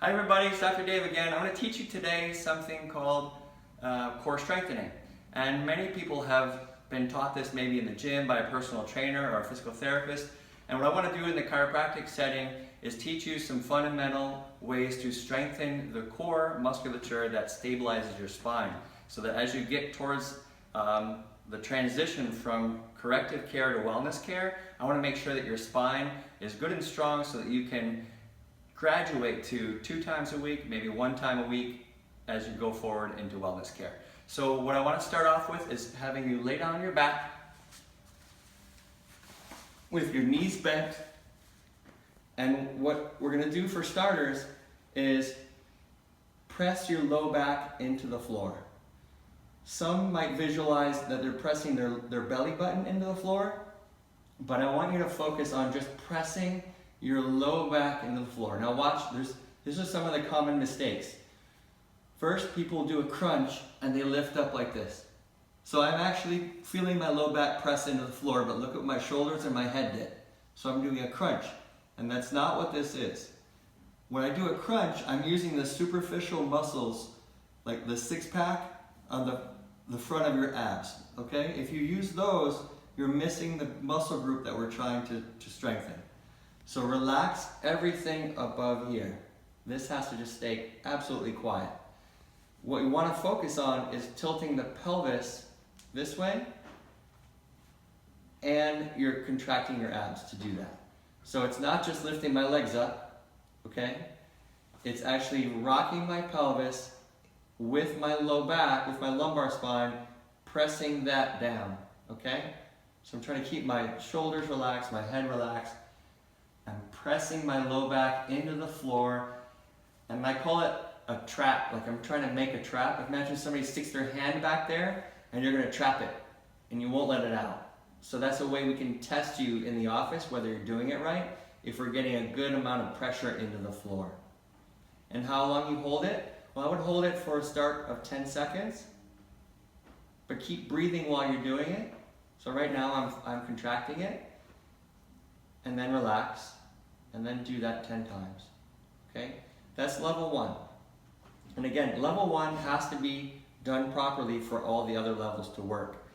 Hi everybody, it's Dr. Dave again. I'm going to teach you today something called core strengthening. And many people have been taught this maybe in the gym by a personal trainer or a physical therapist. And what I want to do in the chiropractic setting is teach you some fundamental ways to strengthen the core musculature that stabilizes your spine. So that as you get towards the transition from corrective care to wellness care, I want to make sure that your spine is good and strong so that you can graduate to 2 times a week, maybe 1 time a week as you go forward into wellness care. So what I want to start off with is having you lay down on your back with your knees bent. And what we're going to do for starters is press your low back into the floor. Some might visualize that they're pressing their belly button into the floor, but I want you to focus on just pressing your low back into the floor. Now watch, these are some of the common mistakes. First, people do a crunch and they lift up like this. So I'm actually feeling my low back press into the floor, but look what my shoulders and my head did. So I'm doing a crunch, and that's not what this is. When I do a crunch, I'm using the superficial muscles, like the 6-pack on the front of your abs, okay? If you use those, you're missing the muscle group that we're trying to strengthen. So relax everything above here. This has to just stay absolutely quiet. What you want to focus on is tilting the pelvis this way, and you're contracting your abs to do that. So it's not just lifting my legs up, okay? It's actually rocking my pelvis with my low back, with my lumbar spine, pressing that down, okay? So I'm trying to keep my shoulders relaxed, my head relaxed. I'm pressing my low back into the floor, and I call it a trap, like I'm trying to make a trap. Imagine somebody sticks their hand back there and you're going to trap it and you won't let it out. So that's a way we can test you in the office whether you're doing it right, if we're getting a good amount of pressure into the floor. And how long you hold it? Well, I would hold it for a start of 10 seconds, but keep breathing while you're doing it. So right now I'm contracting it, and then relax, and then do that 10 times, okay? That's level 1. And again, level 1 has to be done properly for all the other levels to work.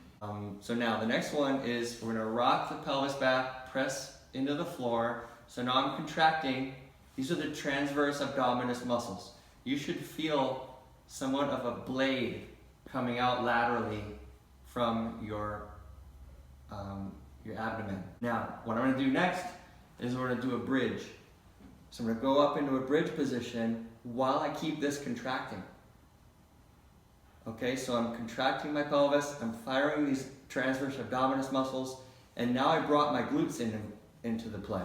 So now the next one is we're gonna rock the pelvis back, press into the floor. So now I'm contracting. These are the transverse abdominis muscles. You should feel somewhat of a blade coming out laterally from your abdomen. Now, what I'm going to do next is we're going to do a bridge. So I'm going to go up into a bridge position while I keep this contracting. Okay, so I'm contracting my pelvis, I'm firing these transverse abdominis muscles, and now I brought my glutes into the play.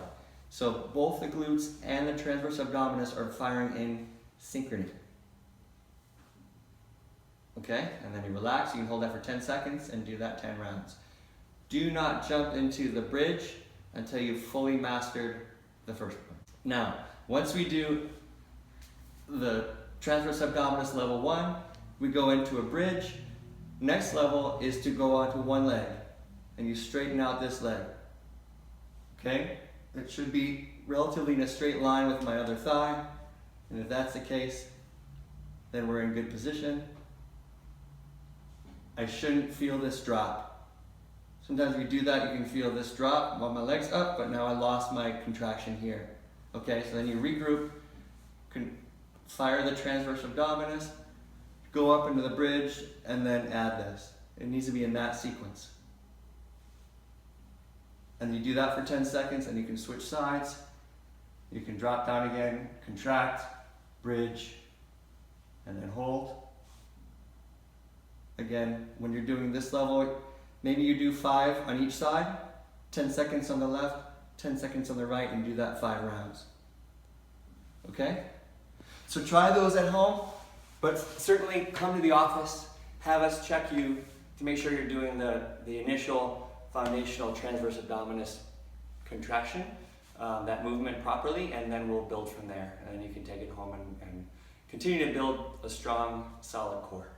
So both the glutes and the transverse abdominis are firing in synchrony. Okay, and then you relax, you can hold that for 10 seconds and do that 10 rounds. Do not jump into the bridge until you've fully mastered the first one. Now, once we do the transverse abdominis level 1, we go into a bridge. Next level is to go onto one leg, and you straighten out this leg. Okay? It should be relatively in a straight line with my other thigh, and if that's the case, then we're in good position. I shouldn't feel this drop. Sometimes if you do that, you can feel this drop while my leg's up, but now I lost my contraction here. Okay, so then you regroup, fire the transverse abdominis, go up into the bridge, and then add this. It needs to be in that sequence. And you do that for 10 seconds, and you can switch sides. You can drop down again, contract, bridge, and then hold. Again, when you're doing this level, maybe you do 5 on each side, 10 seconds on the left, 10 seconds on the right, and do that 5 rounds. Okay? So try those at home, but certainly come to the office, have us check you to make sure you're doing the initial foundational transverse abdominis contraction, that movement properly, and then we'll build from there. And then you can take it home and continue to build a strong, solid core.